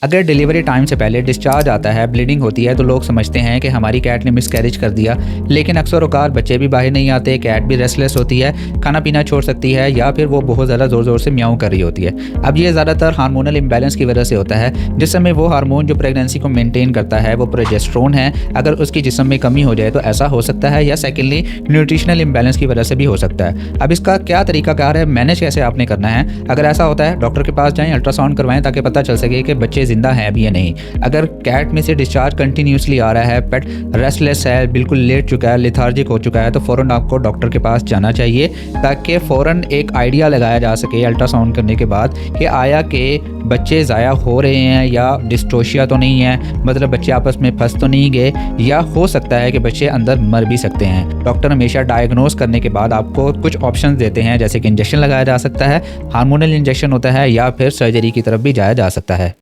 अगर delivery time से पहले डिस्चार्ज आता है, ब्लीडिंग होती है, तो लोग समझते हैं कि हमारी कैट ने मिसकैरेज कर दिया। लेकिन अक्सर औक़ात बच्चे भी बाहर नहीं आते, कैट भी रेस्टलेस होती है, खाना पीना छोड़ सकती है या फिर वो बहुत ज़्यादा ज़ोर-ज़ोर से म्याऊँ कर रही होती है। अब ये ज़्यादातर हार्मोनल इम्बैलेंस की वजह से होता है। जिस समय वो हार्मोन जो प्रेगनेंसी को मेंटेन करता है वो प्रोजेस्टेरोन है, अगर उसकी जिस्म में कमी हो जाए तो ऐसा हो सकता है, या सेकेंडली न्यूट्रिशनल इम्बैलेंस की वजह से भी हो सकता है। अब इसका क्या तरीकाकार है, मैनेज कैसे आपने करना है? अगर ऐसा होता है डॉक्टर के पास जाएँ, अल्ट्रासाउंड करवाएँ ताकि पता चल सके कि बच्चे ज़िंदा हैं भी या नहीं। अगर कैट में से डिस्चार्ज कंटिन्यूसली आ रहा है, पेट रेस्टलेस है, बिल्कुल लेट चुका है, लेथार्जिक हो चुका है, तो फ़ौरन आपको डॉक्टर के पास जाना चाहिए ताकि फ़ौरन एक आइडिया लगाया जा सके अल्ट्रासाउंड करने के बाद कि आया कि बच्चे ज़ाया हो रहे हैं या डिस्ट्रोशिया तो नहीं है, मतलब बच्चे आपस में फंस तो नहीं गए, या हो सकता है कि बच्चे अंदर मर भी सकते हैं। डॉक्टर हमेशा डायग्नोस करने के बाद आपको कुछ ऑप्शन देते हैं, जैसे कि इंजेक्शन लगाया जा सकता है, हार्मोनल इंजेक्शन होता है, या फिर सर्जरी की तरफ भी जाया जा सकता है।